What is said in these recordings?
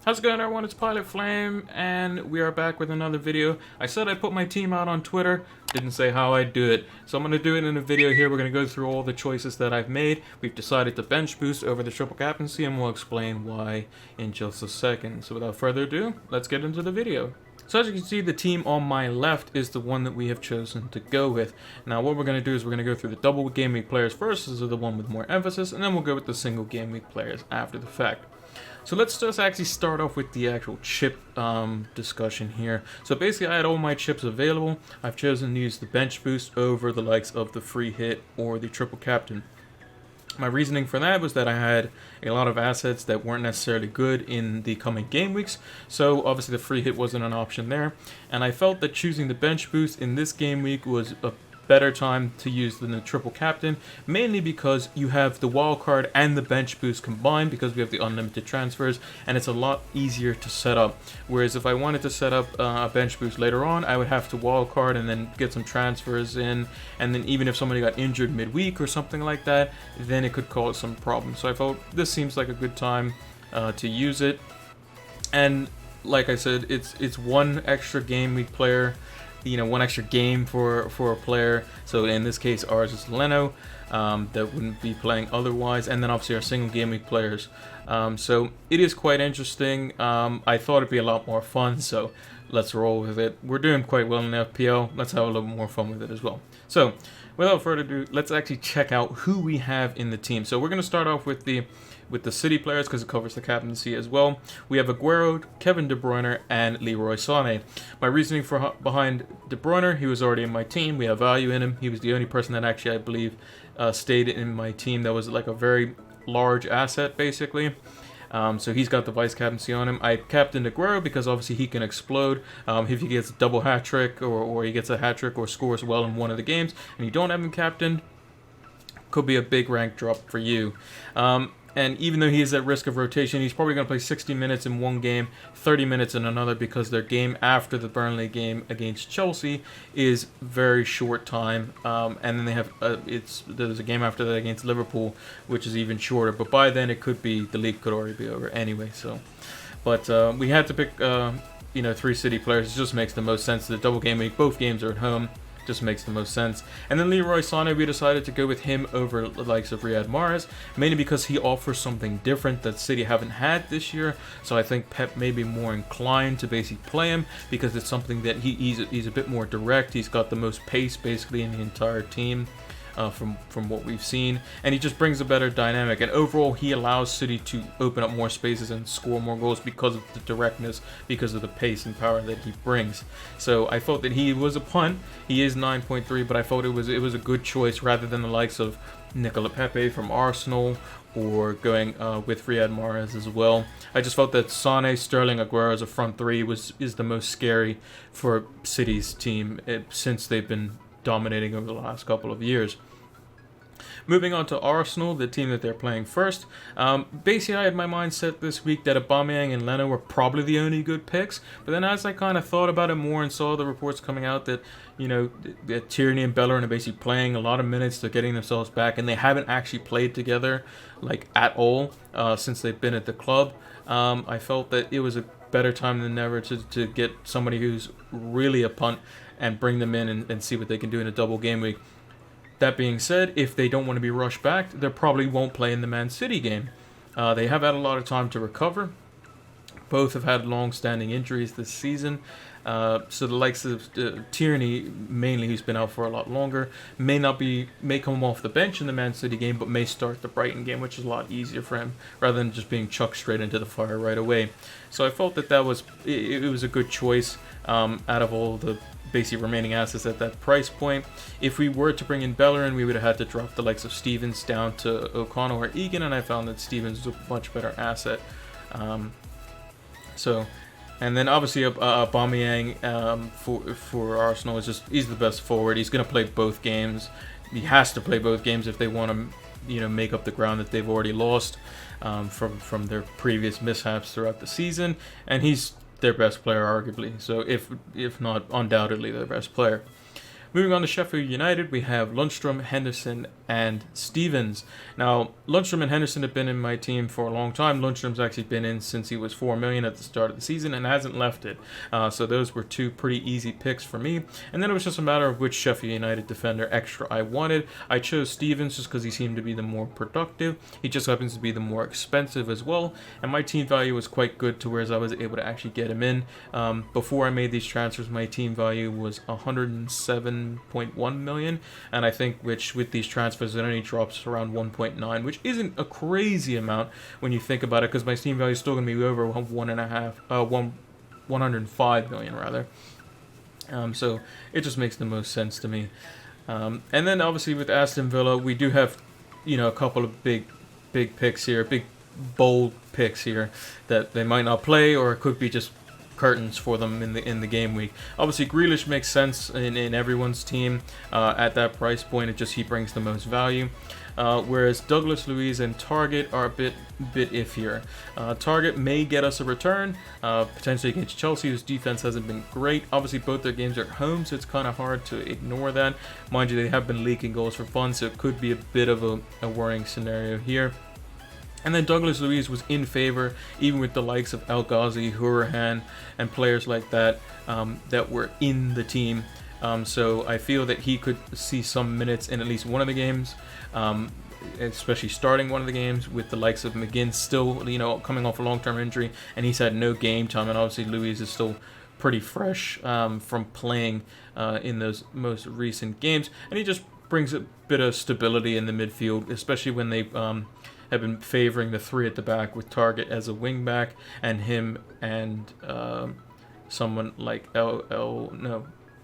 How's it going, everyone? It's Pilot Flame, and we are back with another video. I said I'd put my team out on Twitter, didn't say how I'd do it. So I'm going to do it in a video here. We're going to go through all the choices that I've made. We've decided to bench boost over the triple captaincy, and we'll explain why in just a second. So without further ado, let's get into the video. So as you can see, the team on my left is the one that we have chosen to go with. Now what we're going to do is we're going to go through the double game week players first, this is the one with more emphasis, and then we'll go with the single game week players after the fact. So let's just actually start off with the actual chip discussion here. So basically I had all my chips available. I've chosen to use the bench boost over the likes of the free hit or the triple captain. My reasoning for that was that I had a lot of assets that weren't necessarily good in the coming game weeks, so obviously the free hit wasn't an option there, and I felt that choosing the bench boost in this game week was a better time to use than the triple captain, mainly because you have the wild card and the bench boost combined because we have the unlimited transfers, and it's a lot easier to set up. Whereas if I wanted to set up a bench boost later on, I would have to wild card and then get some transfers in, and then even if somebody got injured midweek or something like that, then it could cause some problems. So I felt this seems like a good time to use it. And like I said, it's one extra game week player, you know, one extra game for a player. So in this case, ours is Leno, that wouldn't be playing otherwise, and then obviously our single game week players. So it is quite interesting. I thought it'd be a lot more fun, so let's roll with it. We're doing quite well in the FPL. Let's have a little more fun with it as well. So without further ado, let's actually check out who we have in the team. So we're going to start off with the City players because it covers the captaincy as well. We have Aguero, Kevin De Bruyne, and Leroy Sané. My reasoning behind De Bruyne, he was already in my team. We have value in him. He was the only person that actually, I believe, stayed in my team that was like a very large asset, basically. So he's got the vice captaincy on him. I captained Aguero because obviously he can explode if he gets a double hat trick or he gets a hat trick or scores well in one of the games, and you don't have him captained, could be a big rank drop for you. And even though he is at risk of rotation, he's probably going to play 60 minutes in one game, 30 minutes in another, because their game after the Burnley game against Chelsea is very short time. And then they have there's a game after that against Liverpool, which is even shorter. But by then it could be, the league could already be over anyway. So, but we had to pick 3 City players. It just makes the most sense. The double game week, both games are at home. Just makes the most sense. And then Leroy Sané, we decided to go with him over the likes of Riyad Mahrez, mainly because he offers something different that City haven't had this year. So I think Pep may be more inclined to basically play him because it's something that he's a bit more direct. He's got the most pace basically in the entire team. From what we've seen, and he just brings a better dynamic, and overall he allows City to open up more spaces and score more goals because of the directness, because of the pace and power that he brings. So I felt that he was a punt. He is 9.3, but I thought it was a good choice rather than the likes of Nicola Pepe from Arsenal or going with Riyad Mahrez as well. I just felt that Sané, Sterling, Aguero as a front three is the most scary for City's team since they've been dominating over the last couple of years. Moving on to Arsenal, the team that they're playing first. Basically, I had my mind set this week that Aubameyang and Leno were probably the only good picks. But then as I kind of thought about it more and saw the reports coming out that, that Tierney and Bellerin are basically playing a lot of minutes, they're getting themselves back, and they haven't actually played together like at all since they've been at the club. I felt that it was a better time than ever to get somebody who's really a punt and bring them in and see what they can do in a double game week. That being said, if they don't want to be rushed back, they probably won't play in the Man City game. They have had a lot of time to recover. Both have had long-standing injuries this season. So the likes of Tierney, mainly, who's been out for a lot longer, may come off the bench in the Man City game, but may start the Brighton game, which is a lot easier for him, rather than just being chucked straight into the fire right away. So I felt that was a good choice out of all the basic remaining assets at that price point. If we were to bring in Bellerin, we would have had to drop the likes of Stevens down to O'Connell or Egan, and I found that Stevens was a much better asset. And then obviously Aubameyang for Arsenal he's the best forward. He's going to play both games. He has to play both games if they want to make up the ground that they've already lost from their previous mishaps throughout the season, and he's their best player arguably. So if not undoubtedly their best player. Moving on to Sheffield United, we have Lundstrom, Henderson, and Stevens. Now, Lundstrom and Henderson have been in my team for a long time. Lundstrom's actually been in since he was $4 million at the start of the season and hasn't left it. So those were two pretty easy picks for me. And then it was just a matter of which Sheffield United defender extra I wanted. I chose Stevens just because he seemed to be the more productive. He just happens to be the more expensive as well. And my team value was quite good to whereas I was able to actually get him in. Before I made these transfers, my team value was 107.1 million, and I think with these transfers it only drops around 1.9, which isn't a crazy amount when you think about it, because my team value is still going to be over 105 million rather. So it just makes the most sense to me. And then obviously with Aston Villa, we do have a couple of big picks here, big bold picks here that they might not play, or it could be just curtains for them in the game week. Obviously, Grealish makes sense in everyone's team at that price point. He brings the most value. Whereas Douglas Luiz and Target are a bit iffier. Target may get us a return, potentially against Chelsea, whose defense hasn't been great. Obviously, both their games are at home, so it's kind of hard to ignore that. Mind you, they have been leaking goals for fun, so it could be a bit of a worrying scenario here. And then Douglas Luiz was in favor, even with the likes of El Ghazi, Hourihan, and players like that that were in the team. So I feel that he could see some minutes in at least one of the games, especially starting one of the games with the likes of McGinn still, coming off a long-term injury, and he's had no game time. And obviously Luiz is still pretty fresh from playing in those most recent games, and he just brings a bit of stability in the midfield, especially when they have been favoring the three at the back with Target as a wing back and him and someone like El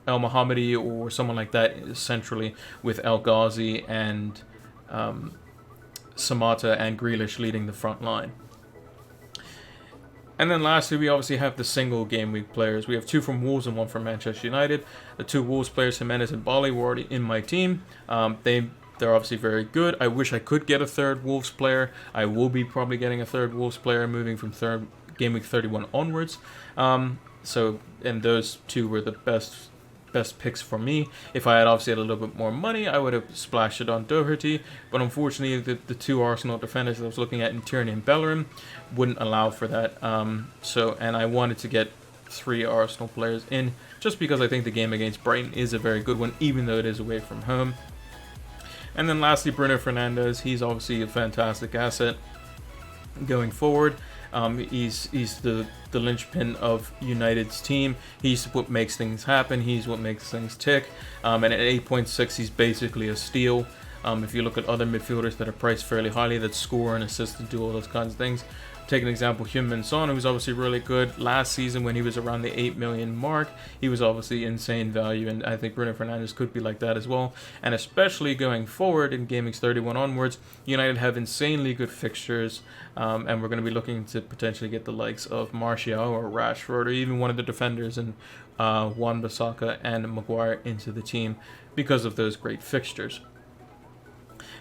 Mohammadi or someone like that centrally with El Ghazi and Samata and Grealish leading the front line. And then lastly, we obviously have the single game week players. We have two from Wolves and one from Manchester United. The two Wolves players, Jimenez and Bali, were already in my team. They're obviously very good. I wish I could get a third Wolves player. I will be probably getting a third Wolves player moving from game week 31 onwards. And those two were the best picks for me. If I had obviously had a little bit more money, I would have splashed it on Doherty. But unfortunately, the two Arsenal defenders that I was looking at in Tierney and Bellerin wouldn't allow for that. And I wanted to get three Arsenal players in just because I think the game against Brighton is a very good one, even though it is away from home. And then lastly, Bruno Fernandes. He's obviously a fantastic asset going forward. He's the linchpin of United's team. He's what makes things happen. He's what makes things tick. And at 8.6, he's basically a steal. If you look at other midfielders that are priced fairly highly, that score and assist and do all those kinds of things. Take an example, Heung-min Son, who's obviously really good. Last season, when he was around the 8 million mark, he was obviously insane value, and I think Bruno Fernandes could be like that as well. And especially going forward in Game Week 31 onwards, United have insanely good fixtures, and we're going to be looking to potentially get the likes of Martial or Rashford or even one of the defenders in Wan-Bissaka and Maguire into the team because of those great fixtures.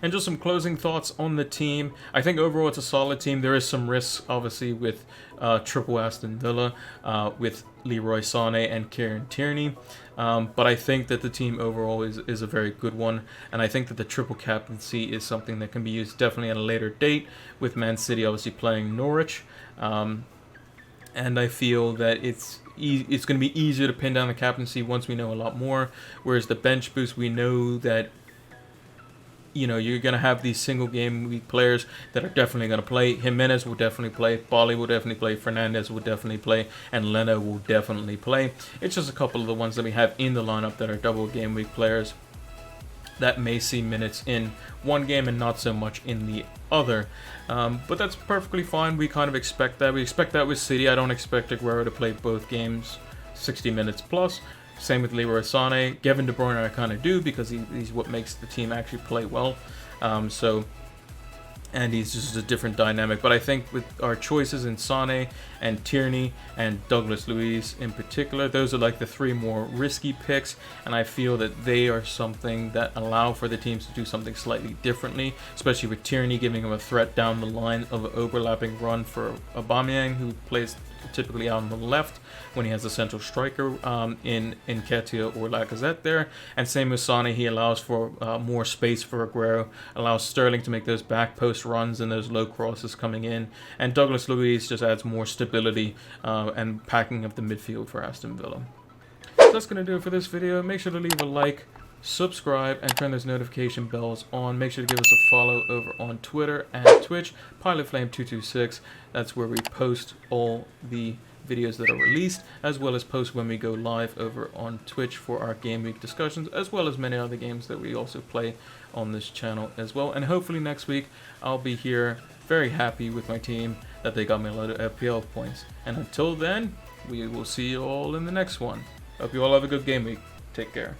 And just some closing thoughts on the team. I think overall it's a solid team. There is some risks, obviously, with triple Aston Villa, with Leroy Sané and Kieran Tierney. But I think that the team overall is a very good one. And I think that the triple captaincy is something that can be used definitely at a later date, with Man City obviously playing Norwich. And I feel that it's going to be easier to pin down the captaincy once we know a lot more. Whereas the bench boost, we know that you're going to have these single game week players that are definitely going to play. Jimenez will definitely play. Bali will definitely play. Fernandes will definitely play. And Leno will definitely play. It's just a couple of the ones that we have in the lineup that are double game week players that may see minutes in one game and not so much in the other. But that's perfectly fine. We kind of expect that. We expect that with City. I don't expect Aguero to play both games 60 minutes plus. Same with Leroy Sané. Kevin De Bruyne I kind of do because he's what makes the team actually play well. And he's just a different dynamic. But I think with our choices in Sané and Tierney and Douglas Luiz in particular, those are like the three more risky picks. And I feel that they are something that allow for the teams to do something slightly differently, especially with Tierney giving him a threat down the line of an overlapping run for Aubameyang, who plays typically out on the left when he has the central striker in Nketiah or Lacazette there. And same with Sane, he allows for more space for Aguero, allows Sterling to make those back post runs and those low crosses coming in. And Douglas Luiz just adds more stability and packing of the midfield for Aston Villa. So that's going to do it for this video. Make sure to leave a like, subscribe, and turn those notification bells on. Make sure to give us a follow over on Twitter and Twitch, PilotFlame226. That's where we post all the videos that are released, as well as post when we go live over on Twitch for our Game Week discussions, as well as many other games that we also play on this channel as well. And hopefully next week I'll be here very happy with my team that they got me a lot of FPL points. And until then, we will see you all in the next one. Hope you all have a good game week. Take care.